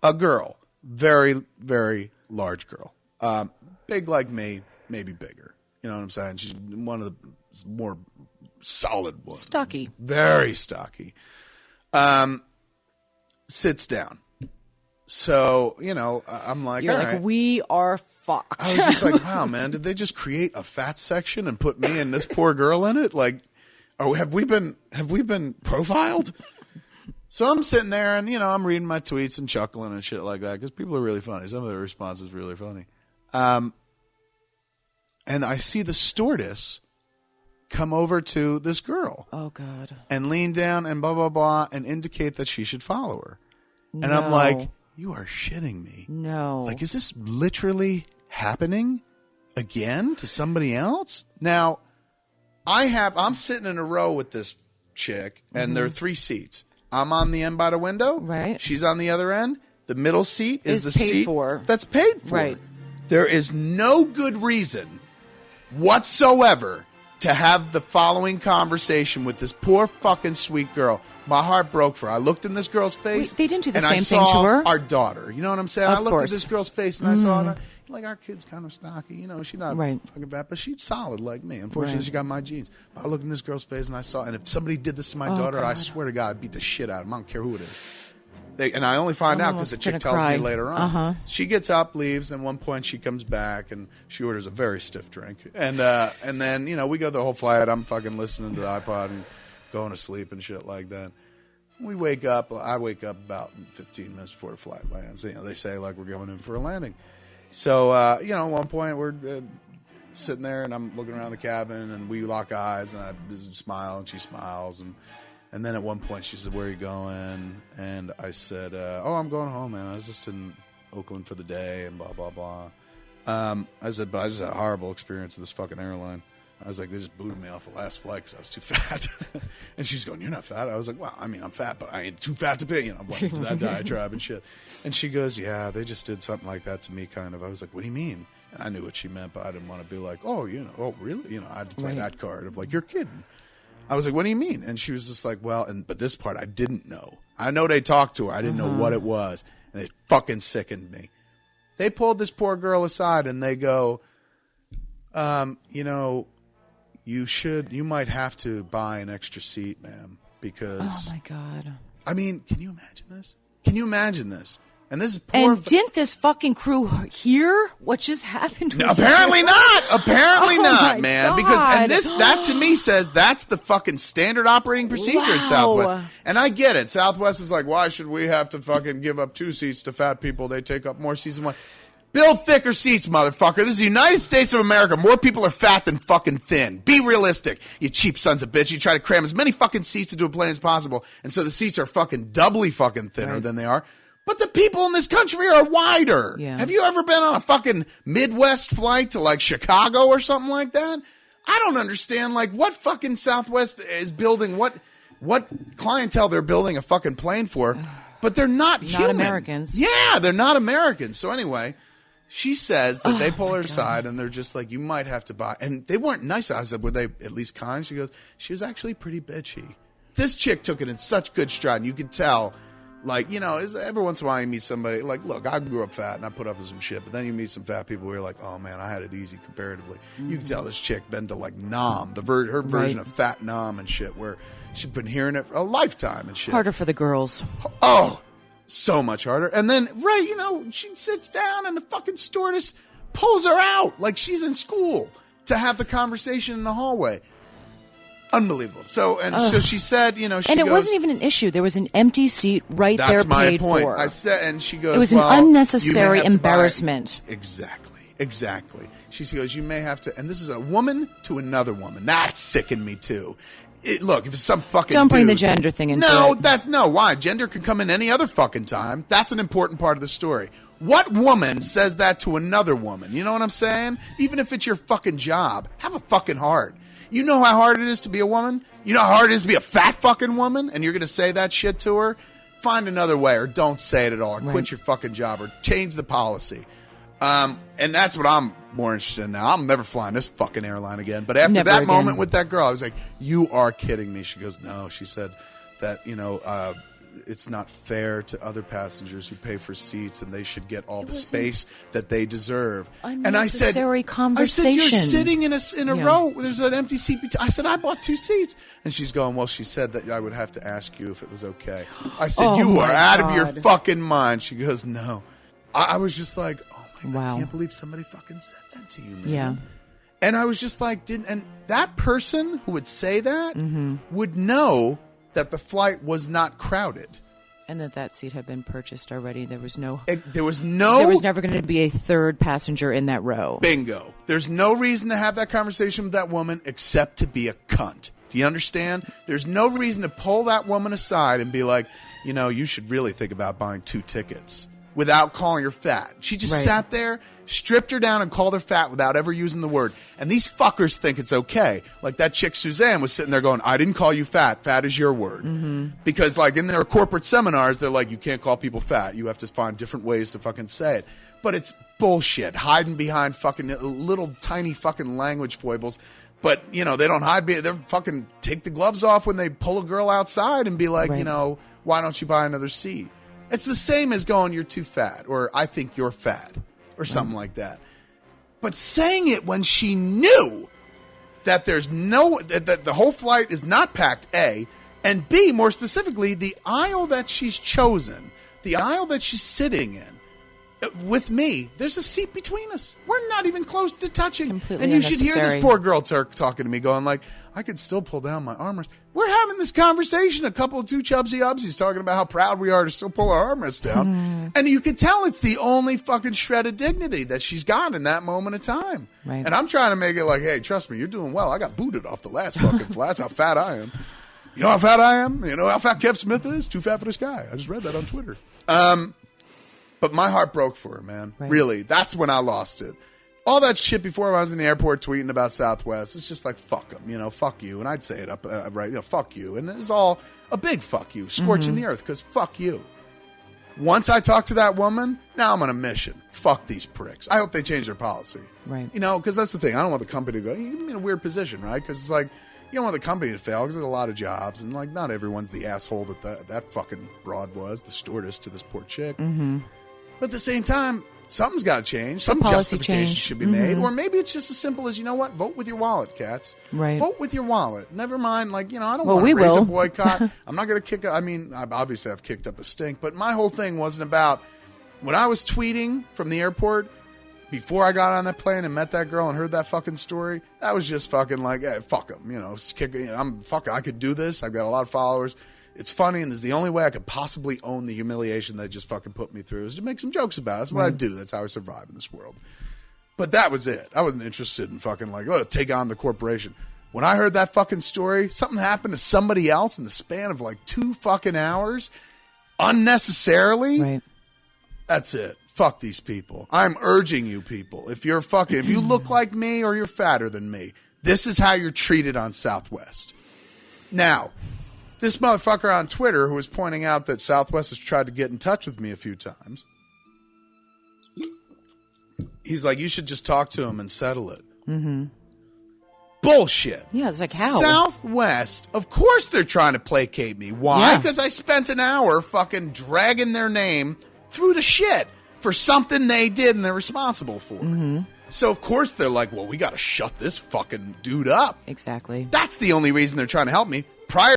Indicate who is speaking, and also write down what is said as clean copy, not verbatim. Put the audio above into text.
Speaker 1: A girl. Very, very large girl. Big like me, maybe bigger. You know what I'm saying? She's one of the more solid ones.
Speaker 2: Stocky.
Speaker 1: Very stocky. Sits down. So, you know, I'm like,
Speaker 2: You're
Speaker 1: all
Speaker 2: like,
Speaker 1: right.
Speaker 2: we are fucked.
Speaker 1: I was just like, wow, man, did they just create a fat section and put me and this poor girl in it? Like, have we been profiled? So I'm sitting there and, you know, I'm reading my tweets and chuckling and shit like that because people are really funny. Some of their responses are really funny. And I see the stewardess come over to this girl.
Speaker 2: Oh, God.
Speaker 1: And lean down and blah, blah, blah, and indicate that she should follow her. And
Speaker 2: No.
Speaker 1: I'm like, you are shitting me.
Speaker 2: No.
Speaker 1: Like, is this literally happening again to somebody else? Now, I'm sitting in a row with this chick, and there are 3 seats. I'm on the end by the window.
Speaker 2: Right.
Speaker 1: She's on the other end. The middle seat is the
Speaker 2: paid
Speaker 1: seat
Speaker 2: for.
Speaker 1: that's paid for.
Speaker 2: Right.
Speaker 1: There is no good reason whatsoever to have the following conversation with this poor fucking sweet girl. My heart broke for her. I looked in this girl's face.
Speaker 2: Wait, they didn't do the
Speaker 1: and
Speaker 2: same
Speaker 1: I
Speaker 2: thing
Speaker 1: saw
Speaker 2: to her?
Speaker 1: our daughter. You know what I'm saying?
Speaker 2: Of
Speaker 1: I looked
Speaker 2: course.
Speaker 1: at this girl's face and I saw her. Like, our kid's kind of stocky. You know, she's not
Speaker 2: Right.
Speaker 1: fucking bad, but she's solid like me. Unfortunately,
Speaker 2: Right.
Speaker 1: she got my genes. I looked in this girl's face and I saw, and if somebody did this to my daughter, I swear to God, I'd beat the shit out of them. I don't care who it is. And I only find out because the chick tells me later on. She gets up, leaves, and at one point she comes back and she orders a very stiff drink. And then, you know, we go the whole flight. I'm fucking listening to the iPod and going to sleep and shit like that. We wake up. I wake up about 15 minutes before the flight lands. You know, they say, like, we're going in for a landing. So, you know, at one point we're sitting there and I'm looking around the cabin and we lock eyes and I smile and she smiles. And then at one point she said, where are you going? And I said, oh, I'm going home, man. I was just in Oakland for the day and blah, blah, blah. I said, but I just had a horrible experience with this fucking airline. I was like, they just booted me off the last flight because I was too fat. And she's going, you're not fat. I was like, well, I mean, I'm fat, but I ain't too fat to be. You know, I went into that diatribe and shit. And she goes, yeah, they just did something like that to me, kind of. I was like, what do you mean? And I knew what she meant, but I didn't want to be like, oh, you know, oh, really? You know, I had to play that card of like, you're kidding. I was like, what do you mean? And she was just like, well, but this part I didn't know. I know they talked to her. I didn't know what it was. And it fucking sickened me. They pulled this poor girl aside and they go, you know, you might have to buy an extra seat, ma'am, because.
Speaker 2: Oh, my God.
Speaker 1: I mean, can you imagine this? Can you imagine this? And this is poor.
Speaker 2: And didn't this fucking crew hear what just happened?
Speaker 1: No, apparently not. Apparently
Speaker 2: Oh
Speaker 1: not,
Speaker 2: my
Speaker 1: man.
Speaker 2: God.
Speaker 1: Because that to me says that's the fucking standard operating procedure at Southwest. And I get it. Southwest is like, why should we have to fucking give up 2 seats to fat people? They take up more seats than one. Build thicker seats, motherfucker. This is the United States of America. More people are fat than fucking thin. Be realistic, you cheap sons of bitch. You try to cram as many fucking seats into a plane as possible, and so the seats are fucking doubly fucking thinner than they are. But the people in this country are wider.
Speaker 2: Yeah.
Speaker 1: Have you ever been on a fucking Midwest flight to like Chicago or something like that? I don't understand like what fucking Southwest is building, what clientele they're building a fucking plane for, but they're not human.
Speaker 2: Americans.
Speaker 1: Yeah, they're not Americans. So anyway, she says that they pull her aside and they're just like, you might have to buy. And they weren't nice. I said, were they at least kind? She goes, she was actually pretty bitchy. This chick took it in such good stride. And you could tell, like, you know, every once in a while you meet somebody. Like, look, I grew up fat and I put up with some shit. But then you meet some fat people where you're like, oh, man, I had it easy comparatively. You can tell this chick been to, like, Nom, her version of Fat Nom and shit, where she'd been hearing it for a lifetime and shit.
Speaker 2: Harder for the girls.
Speaker 1: Oh, so much harder. And then, you know, she sits down and the fucking stewardess pulls her out like she's in school to have the conversation in the hallway. Unbelievable. So she said, you know,
Speaker 2: and it wasn't even an issue. There was an empty seat right there paid for.
Speaker 1: That's my point. I said, and she goes,
Speaker 2: it was an unnecessary embarrassment.
Speaker 1: Exactly. She goes, you may have to, and this is a woman to another woman. That sickened me too. Look, if it's some fucking
Speaker 2: Don't bring
Speaker 1: dude,
Speaker 2: the gender thing into it.
Speaker 1: Why? Gender could come in any other fucking time. That's an important part of the story. What woman says that to another woman? You know what I'm saying? Even if it's your fucking job, have a fucking heart. You know how hard it is to be a woman? You know how hard it is to be a fat fucking woman? And you're going to say that shit to her? Find another way, or don't say it at all, or quit your fucking job, or change the policy. And that's what I'm more interested in now. I'm never flying this fucking airline again. But after that moment with that girl, I was like, you are kidding me. She goes, no. She said that, you know, it's not fair to other passengers who pay for seats, and they should get all the space that they deserve.
Speaker 2: And I said, conversation.
Speaker 1: you're sitting in a row. There's an empty seat. I said, I bought 2 seats. And she's going, well, she said that I would have to ask you if it was okay. I said, you are out of your fucking mind. She goes, no. I was just like, oh my God, I can't believe somebody fucking said that to you, man.
Speaker 2: Yeah.
Speaker 1: And I was just like, and that person who would say that would know that the flight was not crowded.
Speaker 2: And that seat had been purchased already. There was never going to be a third passenger in that row.
Speaker 1: Bingo. There's no reason to have that conversation with that woman except to be a cunt. Do you understand? There's no reason to pull that woman aside and be like, you should really think about buying 2 tickets without calling her fat. She just sat there, stripped her down, and called her fat without ever using the word. And these fuckers think it's okay. Like that chick Suzanne was sitting there going, I didn't call you fat. Fat is your word. Because like in their corporate seminars, they're like, you can't call people fat. You have to find different ways to fucking say it. But it's bullshit. Hiding behind fucking little tiny fucking language foibles. But, they don't hide. They're fucking take the gloves off when they pull a girl outside and be like, why don't you buy another seat? It's the same as going, you're too fat, or I think you're fat, or something like that. But saying it when she knew that that the whole flight is not packed, A, and B, more specifically, the aisle that she's chosen, the aisle that she's sitting in, with me, there's a seat between us. We're not even close to touching.
Speaker 2: Completely
Speaker 1: and you should hear this poor girl talking to me going like, I could still pull down my armrest. We're having this conversation, a couple of 2 chubsy-ubsies talking about how proud we are to still pull our armrest down. And you can tell it's the only fucking shred of dignity that she's got in that moment of time.
Speaker 2: Right.
Speaker 1: And I'm trying to make it like, hey, trust me, you're doing well. I got booted off the last fucking flight. That's how fat I am. You know how fat I am? You know how fat Kev Smith is? Too fat for this guy. I just read that on Twitter. But my heart broke for her, man. Right. Really. That's when I lost it. All that shit before I was in the airport tweeting about Southwest, it's just like, fuck them, fuck you. And I'd say it up right, fuck you. And it's all a big fuck you, scorching the earth, because fuck you. Once I talked to that woman, now I'm on a mission. Fuck these pricks. I hope they change their policy.
Speaker 2: Right.
Speaker 1: Because that's the thing. I don't want the company to go, you're in a weird position, right? Because it's like, you don't want the company to fail because there's a lot of jobs. And like, not everyone's the asshole that fucking broad was, the stewardess to this poor chick. But at the same time, something's got to change. Some justification should be made. Or maybe it's just as simple as, you know what? Vote with your wallet, cats.
Speaker 2: Right.
Speaker 1: Vote with your wallet. Never mind, I don't want to raise a boycott. I'm not going to kick obviously I've kicked up a stink. But my whole thing wasn't about, when I was tweeting from the airport, before I got on that plane and met that girl and heard that fucking story, that was just fucking like, hey, fuck them. I could do this. I've got a lot of followers. It's funny, and this is the only way I could possibly own the humiliation they just fucking put me through, is to make some jokes about it. That's what I do. That's how I survive in this world. But that was it. I wasn't interested in fucking take on the corporation. When I heard that fucking story, something happened to somebody else in the span of 2 fucking hours, unnecessarily.
Speaker 2: Right.
Speaker 1: That's it. Fuck these people. I'm urging you people, if you look like me or you're fatter than me, this is how you're treated on Southwest. Now, this motherfucker on Twitter who was pointing out that Southwest has tried to get in touch with me a few times, he's like, you should just talk to him and settle it. Bullshit.
Speaker 2: Yeah, it's like, how?
Speaker 1: Southwest, of course they're trying to placate me. Why? Because I spent an hour fucking dragging their name through the shit for something they did and they're responsible for. So, of course, they're like, well, we got to shut this fucking dude up.
Speaker 2: Exactly.
Speaker 1: That's the only reason they're trying to help me. Prior